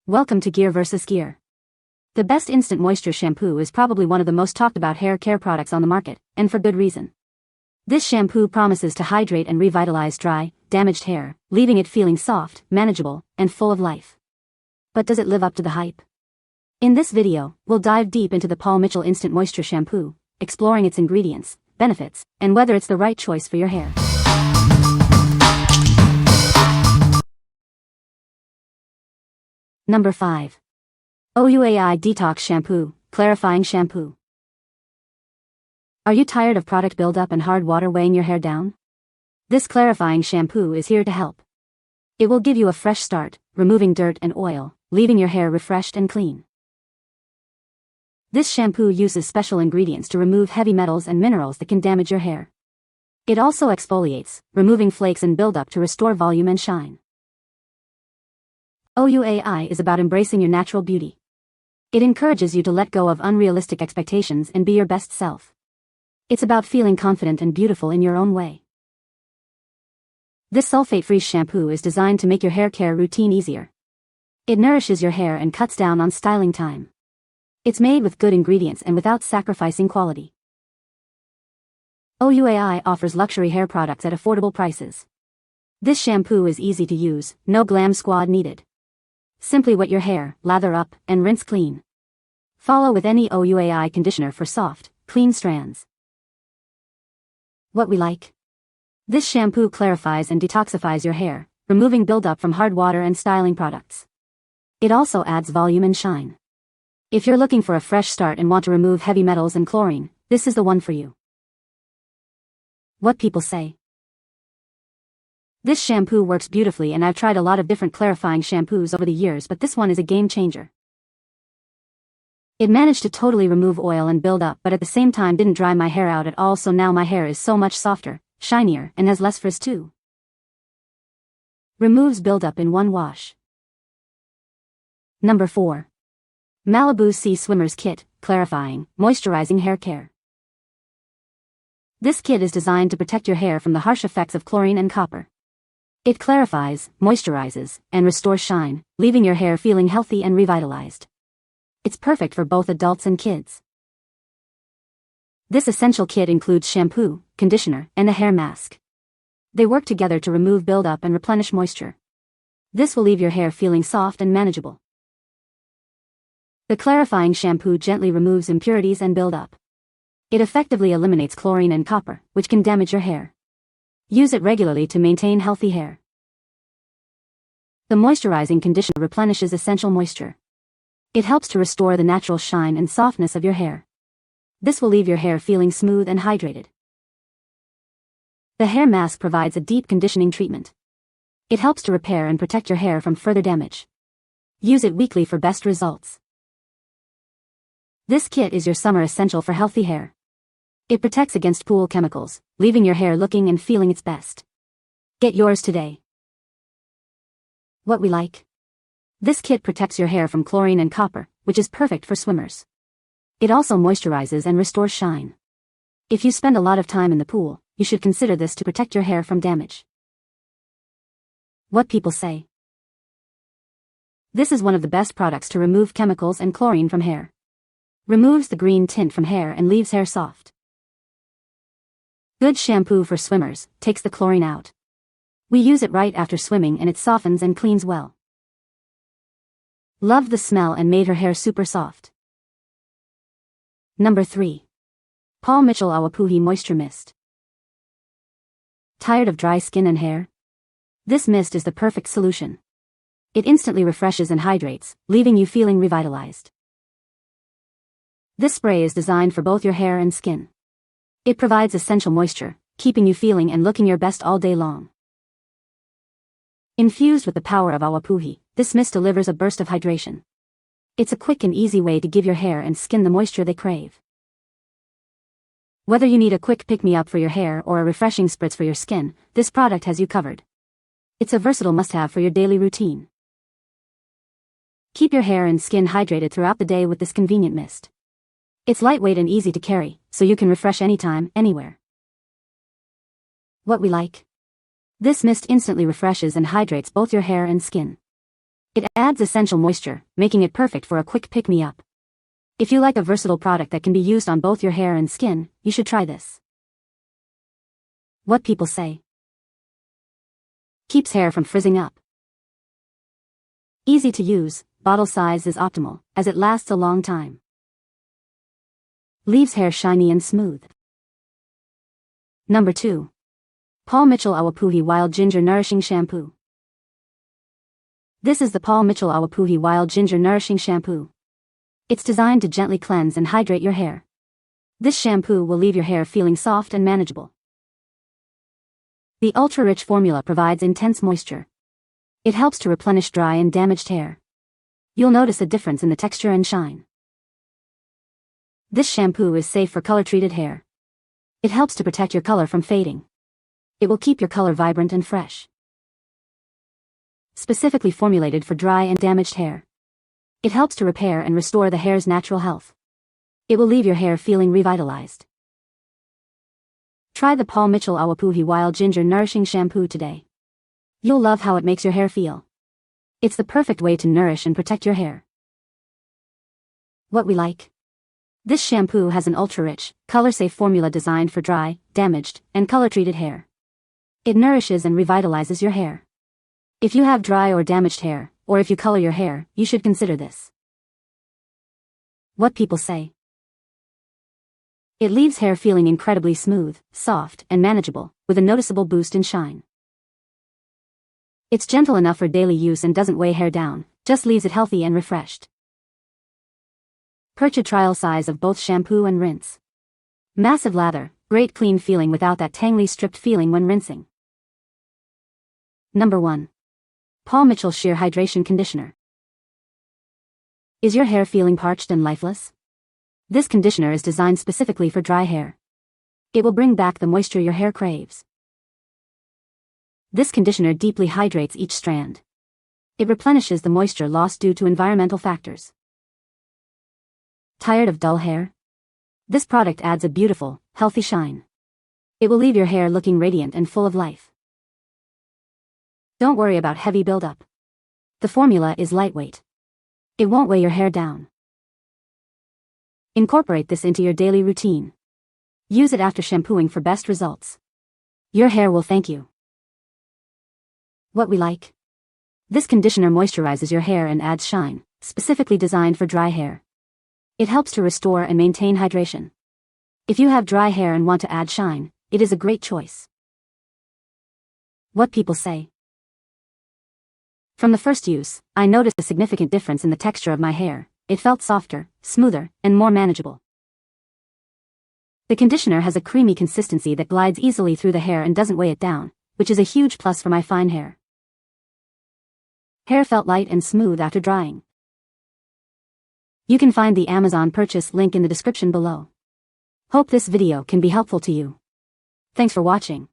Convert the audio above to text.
Welcome to Gear vs. Gear. The best instant moisture shampoo is probably one of the most talked about hair care products on the market, and for good reason. This shampoo promises to hydrate and revitalize dry, damaged hair, leaving it feeling soft, manageable, and full of life. But does it live up to the hype? In this video, we'll dive deep into the Paul Mitchell Instant Moisture Shampoo, exploring its ingredients, benefits, and whether it's the right choice for your hair. Number 5. OUAI Detox Shampoo, Clarifying Shampoo. Are you tired of product buildup and hard water weighing your hair down? This clarifying shampoo is here to help. It will give you a fresh start, removing dirt and oil, leaving your hair refreshed and clean. This shampoo uses special ingredients to remove heavy metals and minerals that can damage your hair. It also exfoliates, removing flakes and buildup to restore volume and shine. OUAI is about embracing your natural beauty. It encourages you to let go of unrealistic expectations and be your best self. It's about feeling confident and beautiful in your own way. This sulfate-free shampoo is designed to make your hair care routine easier. It nourishes your hair and cuts down on styling time. It's made with good ingredients and without sacrificing quality. OUAI offers luxury hair products at affordable prices. This shampoo is easy to use, no glam squad needed. Simply wet your hair, lather up, and rinse clean. Follow with any OUAI conditioner for soft, clean strands. What we like. This shampoo clarifies and detoxifies your hair, removing buildup from hard water and styling products. It also adds volume and shine. If you're looking for a fresh start and want to remove heavy metals and chlorine, this is the one for you. What people say. This shampoo works beautifully, and I've tried a lot of different clarifying shampoos over the years, but this one is a game changer. It managed to totally remove oil and buildup, but at the same time didn't dry my hair out at all, so now my hair is so much softer, shinier, and has less frizz too. Removes buildup in one wash. Number 4. Malibu Sea Swimmer's Kit, Clarifying, Moisturizing Hair Care. This kit is designed to protect your hair from the harsh effects of chlorine and copper. It clarifies, moisturizes, and restores shine, leaving your hair feeling healthy and revitalized. It's perfect for both adults and kids. This essential kit includes shampoo, conditioner, and a hair mask. They work together to remove buildup and replenish moisture. This will leave your hair feeling soft and manageable. The clarifying shampoo gently removes impurities and buildup. It effectively eliminates chlorine and copper, which can damage your hair. Use it regularly to maintain healthy hair. The moisturizing conditioner replenishes essential moisture. It helps to restore the natural shine and softness of your hair. This will leave your hair feeling smooth and hydrated. The hair mask provides a deep conditioning treatment. It helps to repair and protect your hair from further damage. Use it weekly for best results. This kit is your summer essential for healthy hair. It protects against pool chemicals, leaving your hair looking and feeling its best. Get yours today. What we like. This kit protects your hair from chlorine and copper, which is perfect for swimmers. It also moisturizes and restores shine. If you spend a lot of time in the pool, you should consider this to protect your hair from damage. What people say. This is one of the best products to remove chemicals and chlorine from hair. Removes the green tint from hair and leaves hair soft. Good shampoo for swimmers, takes the chlorine out. We use it right after swimming and it softens and cleans well. Loved the smell and made her hair super soft. Number 3. Paul Mitchell Awapuhi Moisture Mist. Tired of dry skin and hair? This mist is the perfect solution. It instantly refreshes and hydrates, leaving you feeling revitalized. This spray is designed for both your hair and skin. It provides essential moisture, keeping you feeling and looking your best all day long. Infused with the power of Awapuhi, this mist delivers a burst of hydration. It's a quick and easy way to give your hair and skin the moisture they crave. Whether you need a quick pick-me-up for your hair or a refreshing spritz for your skin, this product has you covered. It's a versatile must-have for your daily routine. Keep your hair and skin hydrated throughout the day with this convenient mist. It's lightweight and easy to carry, so you can refresh anytime, anywhere. What we like. This mist instantly refreshes and hydrates both your hair and skin. It adds essential moisture, making it perfect for a quick pick-me-up. If you like a versatile product that can be used on both your hair and skin, you should try this. What people say. Keeps hair from frizzing up. Easy to use, bottle size is optimal, as it lasts a long time. Leaves hair shiny and smooth. Number 2. Paul Mitchell Awapuhi Wild Ginger Nourishing Shampoo. This is the Paul Mitchell Awapuhi Wild Ginger Nourishing Shampoo. It's designed to gently cleanse and hydrate your hair. This shampoo will leave your hair feeling soft and manageable. The ultra-rich formula provides intense moisture. It helps to replenish dry and damaged hair. You'll notice a difference in the texture and shine. This shampoo is safe for color-treated hair. It helps to protect your color from fading. It will keep your color vibrant and fresh. Specifically formulated for dry and damaged hair. It helps to repair and restore the hair's natural health. It will leave your hair feeling revitalized. Try the Paul Mitchell Awapuhi Wild Ginger Nourishing Shampoo today. You'll love how it makes your hair feel. It's the perfect way to nourish and protect your hair. What we like. This shampoo has an ultra-rich, color-safe formula designed for dry, damaged, and color-treated hair. It nourishes and revitalizes your hair. If you have dry or damaged hair, or if you color your hair, you should consider this. What people say. It leaves hair feeling incredibly smooth, soft, and manageable, with a noticeable boost in shine. It's gentle enough for daily use and doesn't weigh hair down, just leaves it healthy and refreshed. Purchase trial size of both shampoo and rinse. Massive lather, great clean feeling without that tangly stripped feeling when rinsing. Number 1. Paul Mitchell Sheer Hydration Conditioner. Is your hair feeling parched and lifeless? This conditioner is designed specifically for dry hair. It will bring back the moisture your hair craves. This conditioner deeply hydrates each strand. It replenishes the moisture lost due to environmental factors. Tired of dull hair? This product adds a beautiful, healthy shine. It will leave your hair looking radiant and full of life. Don't worry about heavy buildup. The formula is lightweight. It won't weigh your hair down. Incorporate this into your daily routine. Use it after shampooing for best results. Your hair will thank you. What we like. This conditioner moisturizes your hair and adds shine, specifically designed for dry hair. It helps to restore and maintain hydration. If you have dry hair and want to add shine, it is a great choice. What people say. From the first use, I noticed a significant difference in the texture of my hair. It felt softer, smoother, and more manageable. The conditioner has a creamy consistency that glides easily through the hair and doesn't weigh it down, which is a huge plus for my fine hair. Hair felt light and smooth after drying. You can find the Amazon purchase link in the description below. Hope this video can be helpful to you. Thanks for watching.